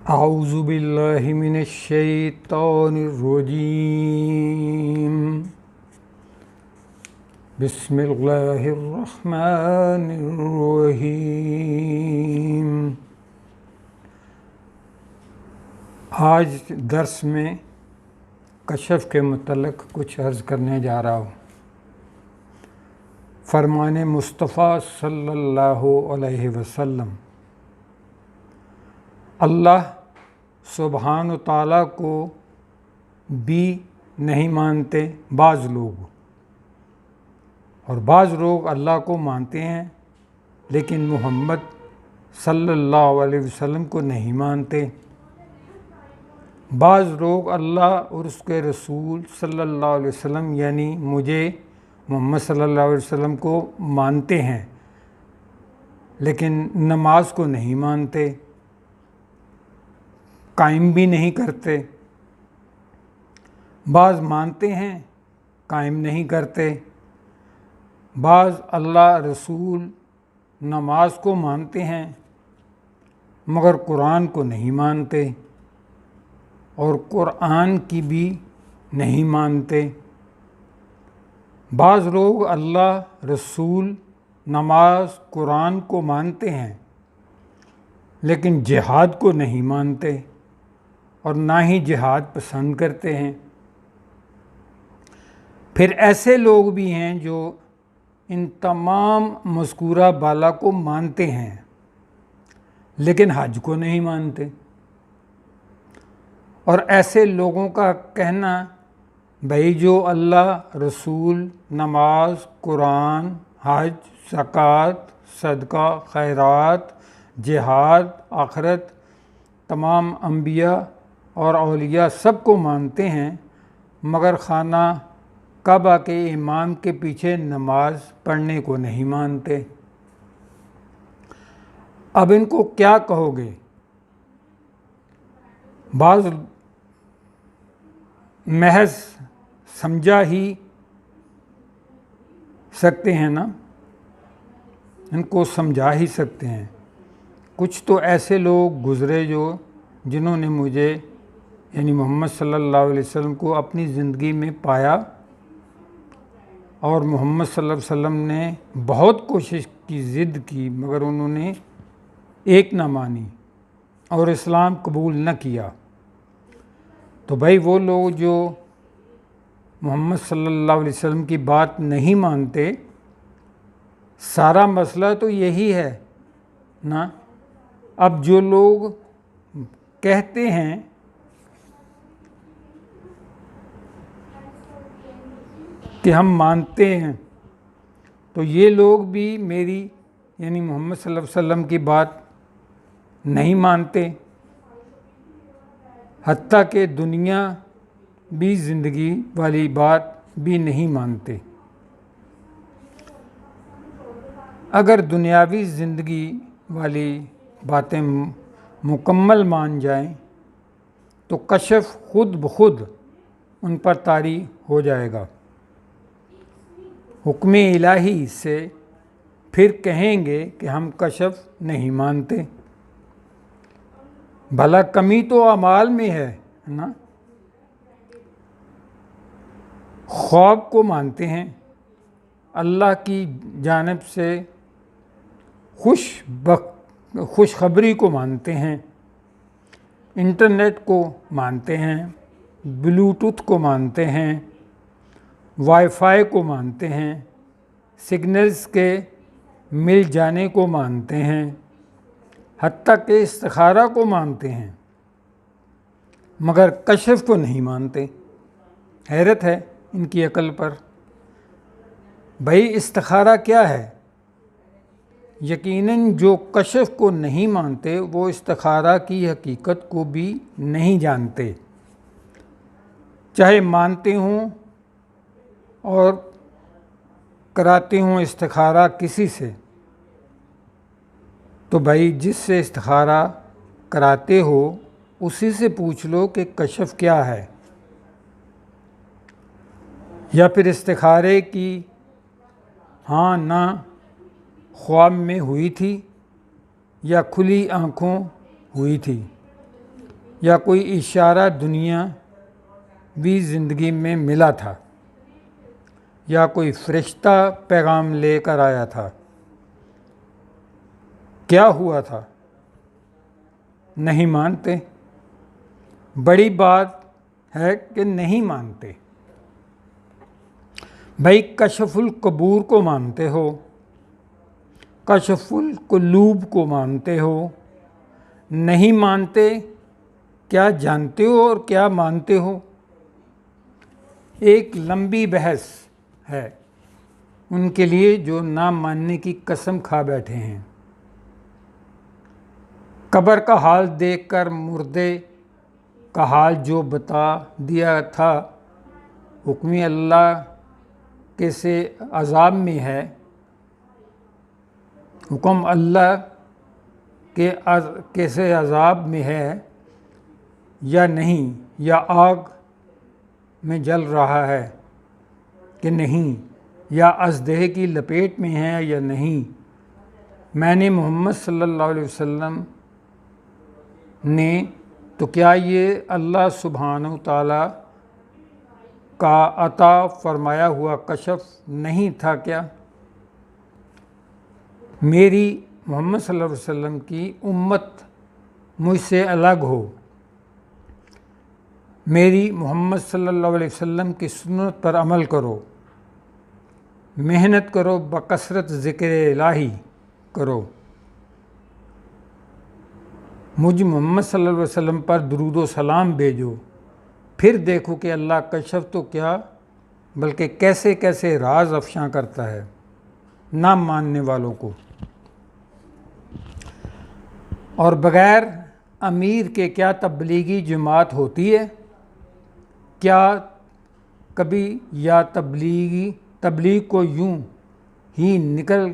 اعوذ باللہ من الشیطان الرجیم بسم اللہ الرحمن الرحیم۔ آج درس میں کشف کے متعلق کچھ عرض کرنے جا رہا ہوں۔ فرمان مصطفیٰ صلی اللہ علیہ وسلم، اللہ سبحانہ و تعالیٰ کو بھی نہیں مانتے بعض لوگ، اور بعض لوگ اللہ کو مانتے ہیں لیکن محمد صلی اللہ علیہ وسلم کو نہیں مانتے۔ بعض لوگ اللہ اور اس کے رسول صلی اللہ علیہ وسلم یعنی مجھے محمد صلی اللہ علیہ وسلم کو مانتے ہیں لیکن نماز کو نہیں مانتے، قائم بھی نہیں کرتے۔ بعض مانتے ہیں قائم نہیں کرتے، بعض اللہ رسول نماز کو مانتے ہیں مگر قرآن کو نہیں مانتے اور قرآن کی بھی نہیں مانتے۔ بعض لوگ اللہ رسول نماز قرآن کو مانتے ہیں لیکن جہاد کو نہیں مانتے اور نہ ہی جہاد پسند کرتے ہیں۔ پھر ایسے لوگ بھی ہیں جو ان تمام مذکورہ بالا کو مانتے ہیں لیکن حج کو نہیں مانتے، اور ایسے لوگوں کا کہنا بھائی جو اللہ رسول نماز قرآن حج زکوٰۃ صدقہ خیرات جہاد آخرت تمام انبیاء اور اولیاء سب کو مانتے ہیں مگر خانہ کعبہ کے امام کے پیچھے نماز پڑھنے کو نہیں مانتے۔ اب ان کو کیا کہو گے؟ بعض محض سمجھا ہی سکتے ہیں نا، ان کو سمجھا ہی سکتے ہیں۔ کچھ تو ایسے لوگ گزرے جنہوں نے مجھے یعنی محمد صلی اللہ علیہ وسلم کو اپنی زندگی میں پایا، اور محمد صلی اللہ علیہ وسلم نے بہت کوشش کی، ضد کی، مگر انہوں نے ایک نہ مانی اور اسلام قبول نہ کیا۔ تو بھائی وہ لوگ جو محمد صلی اللہ علیہ وسلم کی بات نہیں مانتے، سارا مسئلہ تو یہی ہے نا۔ اب جو لوگ کہتے ہیں کہ ہم مانتے ہیں تو یہ لوگ بھی میری یعنی محمد صلی اللہ علیہ وسلم کی بات نہیں مانتے، حتیٰ کہ دنیا بھی زندگی والی بات بھی نہیں مانتے۔ اگر دنیاوی زندگی والی باتیں مکمل مان جائیں تو کشف خود بخود ان پر طاری ہو جائے گا۔ حکم الہی سے پھر کہیں گے کہ ہم کشف نہیں مانتے۔ بھلا کمی تو اعمال میں ہے نا۔ خواب کو مانتے ہیں، اللہ کی جانب سے خوشخبری کو مانتے ہیں، انٹرنیٹ کو مانتے ہیں، بلوٹوتھ کو مانتے ہیں، وائی فائی کو مانتے ہیں، سگنلز کے مل جانے کو مانتے ہیں، حتیٰ کہ استخارہ کو مانتے ہیں مگر کشف کو نہیں مانتے۔ حیرت ہے ان کی عقل پر۔ بھائی استخارہ کیا ہے؟ یقیناً جو کشف کو نہیں مانتے وہ استخارہ کی حقیقت کو بھی نہیں جانتے، چاہے مانتے ہوں اور کراتے ہوں استخارہ کسی سے۔ تو بھائی جس سے استخارہ کراتے ہو اسی سے پوچھ لو کہ کشف کیا ہے، یا پھر استخارے کی ہاں نہ خواب میں ہوئی تھی یا کھلی آنکھوں ہوئی تھی۔ یا کوئی اشارہ دنیا بھی زندگی میں ملا تھا، یا کوئی فرشتہ پیغام لے کر آیا تھا؟ کیا ہوا تھا؟ نہیں مانتے۔ بڑی بات ہے کہ نہیں مانتے۔ بھائی کشف القبور کو مانتے ہو، کشف القلوب کو مانتے ہو، نہیں مانتے کیا جانتے ہو اور کیا مانتے ہو؟ ایک لمبی بحث ہے ان کے لیے جو نہ ماننے کی قسم کھا بیٹھے ہیں۔ قبر کا حال دیکھ کر مردے کا حال جو بتا دیا تھا، حکم اللہ کیسے عذاب میں ہے، حکم اللہ کے کیسے عذاب میں ہے یا نہیں، یا آگ میں جل رہا ہے کہ نہیں، یا اژدہے کی لپیٹ میں ہے یا نہیں۔ میں نے محمد صلی اللہ علیہ وسلم نے تو کیا یہ اللہ سبحانہ تعالیٰ کا عطا فرمایا ہوا کشف نہیں تھا کیا؟ میری محمد صلی اللہ علیہ وسلم کی امت مجھ سے الگ ہو، میری محمد صلی اللہ علیہ وسلم کی سنت پر عمل کرو، محنت کرو، بکثرت ذکر الہی کرو، مجھ محمد صلی اللہ علیہ وسلم پر درود و سلام بھیجو، پھر دیکھو کہ اللہ کشف تو کیا بلکہ کیسے کیسے راز افشاں کرتا ہے نہ ماننے والوں کو۔ اور بغیر امیر کے کیا تبلیغی جماعت ہوتی ہے؟ کیا کبھی یا تبلیغ کو یوں ہی نکل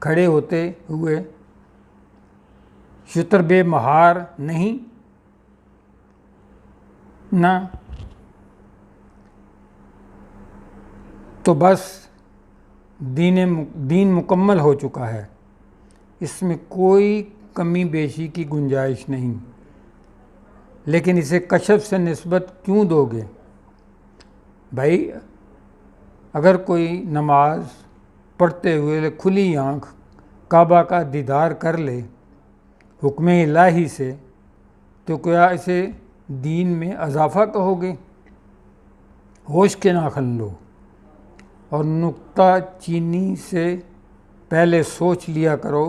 کھڑے ہوتے ہوئے شتر بے مہار نہیں؟ نہ تو بس دین مکمل ہو چکا ہے، اس میں کوئی کمی بیشی کی گنجائش نہیں، لیکن اسے کشف سے نسبت کیوں دو گے؟ بھائی اگر کوئی نماز پڑھتے ہوئے کھلی آنکھ کعبہ کا دیدار کر لے حکم الہی سے، تو کیا اسے دین میں اضافہ کہو گے؟ ہوش کے ناخن لو اور نکتہ چینی سے پہلے سوچ لیا کرو،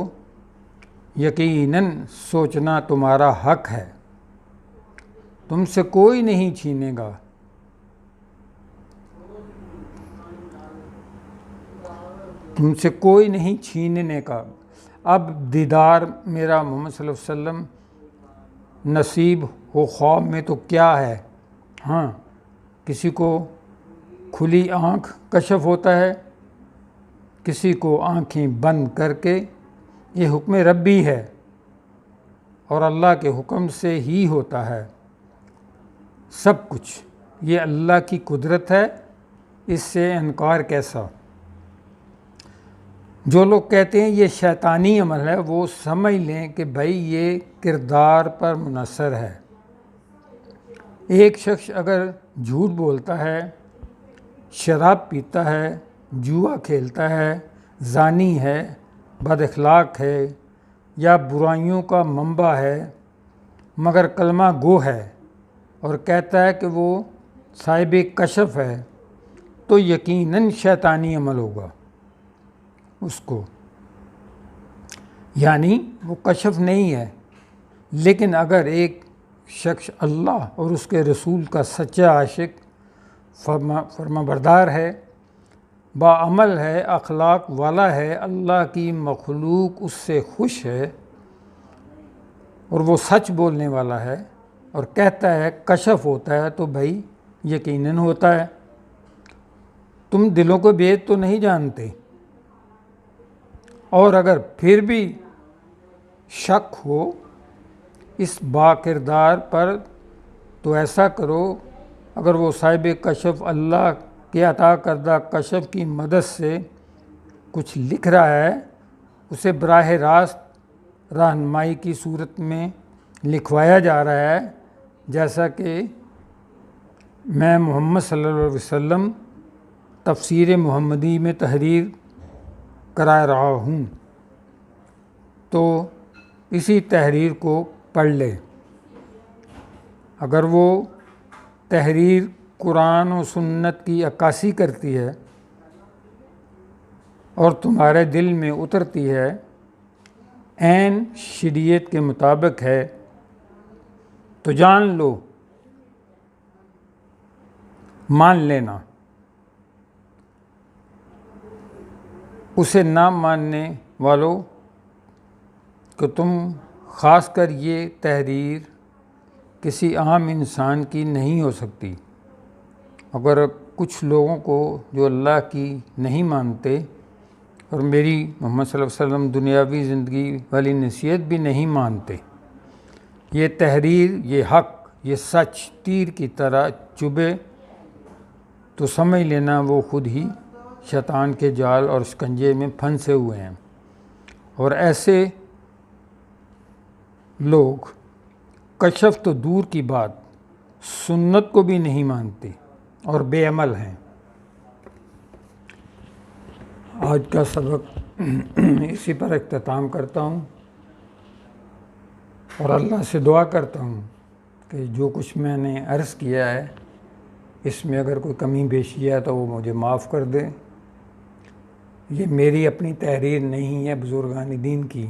یقیناً سوچنا تمہارا حق ہے، تم سے کوئی نہیں چھینے گا۔ تم سے کوئی نہیں چھیننے کا۔ اب دیدار میرا محمد صلی اللہ علیہ وسلم نصیب ہو خواب میں تو کیا ہے؟ ہاں، کسی کو کھلی آنکھ کشف ہوتا ہے، کسی کو آنکھیں بند کر کے۔ یہ حکم ربی ہے اور اللہ کے حکم سے ہی ہوتا ہے سب کچھ، یہ اللہ کی قدرت ہے، اس سے انکار کیسا؟ جو لوگ کہتے ہیں یہ شیطانی عمل ہے، وہ سمجھ لیں کہ بھائی یہ کردار پر منحصر ہے۔ ایک شخص اگر جھوٹ بولتا ہے، شراب پیتا ہے، جوا کھیلتا ہے، زانی ہے، بد اخلاق ہے یا برائیوں کا منبع ہے، مگر کلمہ گو ہے اور کہتا ہے کہ وہ صاحب کشف ہے، تو یقیناً شیطانی عمل ہوگا اس کو، یعنی وہ کشف نہیں ہے۔ لیکن اگر ایک شخص اللہ اور اس کے رسول کا سچا عاشق، فرما بردار ہے، باعمل ہے، اخلاق والا ہے، اللہ کی مخلوق اس سے خوش ہے اور وہ سچ بولنے والا ہے اور کہتا ہے کشف ہوتا ہے، تو بھائی یقیناً ہوتا ہے۔ تم دلوں کو بھید تو نہیں جانتے، اور اگر پھر بھی شک ہو اس با کردار پر تو ایسا کرو، اگر وہ صاحب کشف اللہ کے عطا کردہ کشف کی مدد سے کچھ لکھ رہا ہے، اسے براہ راست رہنمائی کی صورت میں لکھوایا جا رہا ہے، جیسا کہ میں محمد صلی اللہ علیہ وسلم تفسیر محمدی میں تحریر کرا رہا ہوں، تو اسی تحریر کو پڑھ لے۔ اگر وہ تحریر قرآن و سنت کی عکاسی کرتی ہے اور تمہارے دل میں اترتی ہے، عین شریعت کے مطابق ہے، تو جان لو، مان لینا۔ اسے نہ ماننے والوں کہ تم خاص کر یہ تحریر کسی عام انسان کی نہیں ہو سکتی۔ اگر کچھ لوگوں کو جو اللہ کی نہیں مانتے اور میری محمد صلی اللہ علیہ وسلم دنیاوی زندگی والی نصیحت بھی نہیں مانتے، یہ تحریر، یہ حق، یہ سچ تیر کی طرح چبھے تو سمجھ لینا وہ خود ہی شیطان کے جال اور شکنجے میں پھنسے ہوئے ہیں۔ اور ایسے لوگ کشف تو دور کی بات، سنت کو بھی نہیں مانتے اور بے عمل ہیں۔ آج کا سبق اسی پر اختتام کرتا ہوں اور اللہ سے دعا کرتا ہوں کہ جو کچھ میں نے عرض کیا ہے اس میں اگر کوئی کمی بیشی ہے تو وہ مجھے معاف کر دے۔ یہ میری اپنی تحریر نہیں ہے، بزرگان دین کی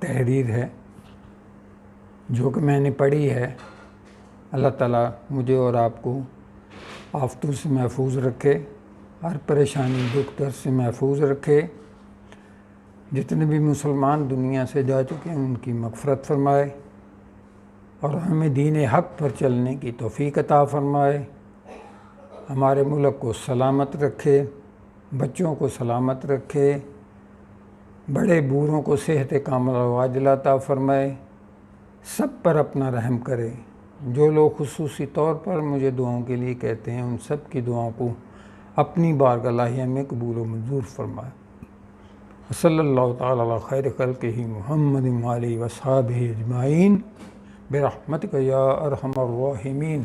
تحریر ہے جو کہ میں نے پڑھی ہے۔ اللہ تعالیٰ مجھے اور آپ کو آفتوں سے محفوظ رکھے، ہر پریشانی دکھ درد سے محفوظ رکھے۔ جتنے بھی مسلمان دنیا سے جا چکے ہیں ان کی مغفرت فرمائے اور ہمیں دین حق پر چلنے کی توفیق عطا فرمائے۔ ہمارے ملک کو سلامت رکھے، بچوں کو سلامت رکھے، بڑے بوڑھوں کو صحت کاملہ و عاجلہ عطا فرمائے، سب پر اپنا رحم کرے۔ جو لوگ خصوصی طور پر مجھے دعاؤں کے لیے کہتے ہیں ان سب کی دعاؤں کو اپنی بارگاہ الہیہ میں قبول و منظور فرمائے۔ صلی اللہ تعالی علی خیر خلقہ محمد و آلہ و اصحابہ اجمعین برحمتک یا ارحم الراحمین۔